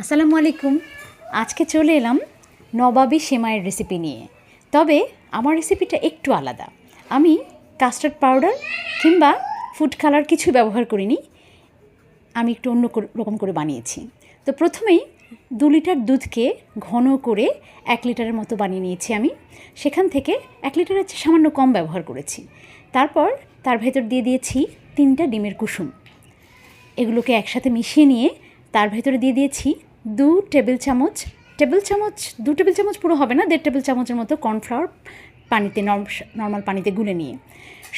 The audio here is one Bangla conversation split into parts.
আসসালামু আলাইকুম। আজকে চলে এলাম নবাবী সেমাইয়ের রেসিপি নিয়ে। তবে আমার রেসিপিটা একটু আলাদা। আমি কাস্টার্ড পাউডার কিংবা ফুড কালার কিছু ব্যবহার করিনি, আমি একটু অন্য রকম করে বানিয়েছি। তো প্রথমেই 2 লিটার দুধকে ঘন করে 1 লিটারের মতো বানিয়ে নিয়েছি আমি। সেখান থেকে 1 লিটারের চেয়ে সামান্য কম ব্যবহার করেছি। তারপর তার ভেতর দিয়ে দিয়েছি 3টা ডিমের কুসুম। এগুলোকে একসাথে মিশিয়ে নিয়ে তার ভেতরে দিয়ে দিয়েছি 2 টেবিল চামচ 2 টেবিল চামচ পুরো হবে না, 1.5 টেবিল চামচের মতো কর্নফ্লাওয়ার পানিতে নর্মাল পানিতে গুলে নিয়ে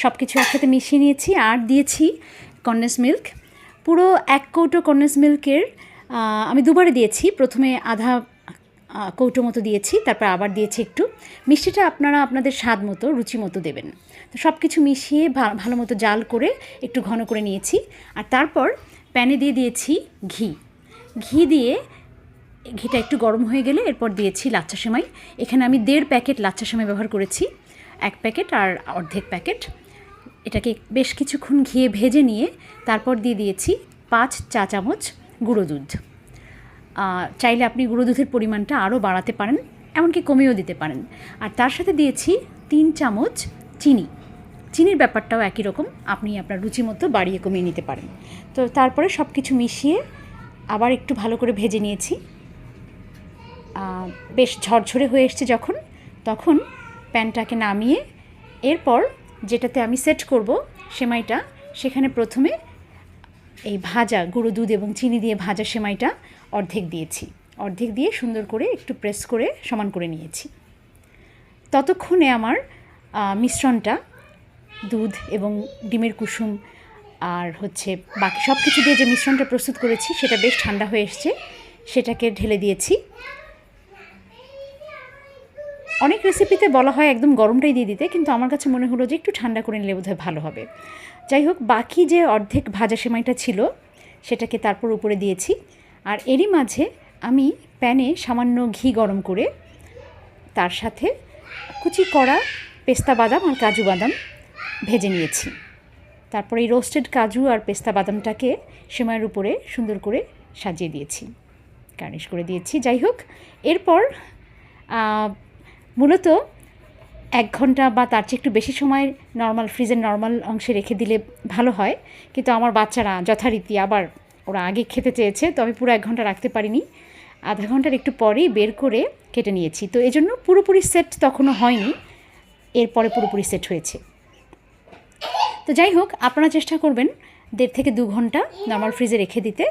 সব কিছু একসাথে মিশিয়ে নিয়েছি। আর দিয়েছি কন্ডেন্স মিল্ক, পুরো 1 কৌটো কন্ডেন্স মিল্কের আমি দুবারে দিয়েছি। প্রথমে আধা কৌটো মতো দিয়েছি, তারপর আবার দিয়েছি একটু। মিষ্টিটা আপনারা আপনাদের স্বাদ মতো রুচি মতো দেবেন। তো সব কিছু মিশিয়ে ভালো মতো জাল করে একটু ঘন করে নিয়েছি। আর তারপর প্যানে দিয়ে দিয়েছি ঘি দিয়ে ঘিটা একটু গরম হয়ে গেলে এরপর দিয়েছি লাচ্ছা সেমাই। এখানে আমি 1.5 প্যাকেট লাচ্ছা সেমাই ব্যবহার করেছি, 1 প্যাকেট আর অর্ধেক প্যাকেট। এটাকে বেশ কিছুক্ষণ ঘিয়ে ভেজে নিয়ে তারপর দিয়ে দিয়েছি 5 চা চামচ গুঁড়ো দুধ। চাইলে আপনি গুঁড়ো দুধের পরিমাণটা আরও বাড়াতে পারেন, এমনকি কমিয়েও দিতে পারেন। আর তার সাথে দিয়েছি 3 চামচ চিনির ব্যাপারটাও একই রকম, আপনি আপনার রুচি মতো বাড়িয়ে কমিয়ে নিতে পারেন। তো তারপরে সব কিছু মিশিয়ে আবার একটু ভালো করে ভেজে নিয়েছি। বেশ ঝরঝরে হয়ে এসছে তখন প্যানটাকে নামিয়ে এরপর যেটাতে আমি সেট করব সেমাইটা, সেখানে প্রথমে এই ভাজা গুঁড়ো দুধ এবং চিনি দিয়ে ভাজা সেমাইটা অর্ধেক দিয়ে সুন্দর করে একটু প্রেস করে সমান করে নিয়েছি। ততক্ষণে আমার মিশ্রণটা দুধ এবং ডিমের কুসুম আর বাকি সব কিছু দিয়ে যে মিশ্রণটা প্রস্তুত করেছি সেটা বেশ ঠান্ডা হয়ে এসছে। সেটাকে ঢেলে দিয়েছি। অনেক রেসিপিতে বলা হয় একদম গরমটাই দিয়ে দিতে, কিন্তু আমার কাছে মনে হলো যে একটু ঠান্ডা করে নিলে বোধহয় ভালো হবে। যাই হোক, বাকি যে অর্ধেক ভাজা সেমাইটা ছিল সেটাকে তারপর উপরে দিয়েছি। আর এরই মাঝে আমি প্যানে সামান্য ঘি গরম করে তার সাথে কুচি করা পেস্তা বাদাম আর কাজু বাদাম ভেজে নিয়েছি। তারপরে এই রোস্টেড কাজু আর পেস্তা বাদামটাকে সেমাইয়ের উপরে সুন্দর করে সাজিয়ে দিয়েছি, গার্নিশ করে দিয়েছি। যাই হোক, এরপর মূলত 1 ঘন্টা বা তার চেয়ে একটু বেশি সময় ফ্রিজের নর্মাল অংশে রেখে দিলে ভালো হয়, কিন্তু আমার বাচ্চারা যথারীতি আবার ওরা আগে খেতে চেয়েছে, তো আমি পুরো 1 ঘন্টা রাখতে পারিনি। আধা ঘন্টার একটু পরেই বের করে কেটে নিয়েছি। তো এই জন্য পুরোপুরি সেট তখনও হয়নি, এরপরে পুরোপুরি সেট হয়েছে। তো যাই হোক, আপনারা চেষ্টা করবেন 1.5 থেকে 2 ঘন্টা নর্মাল ফ্রিজে রেখে দিতে।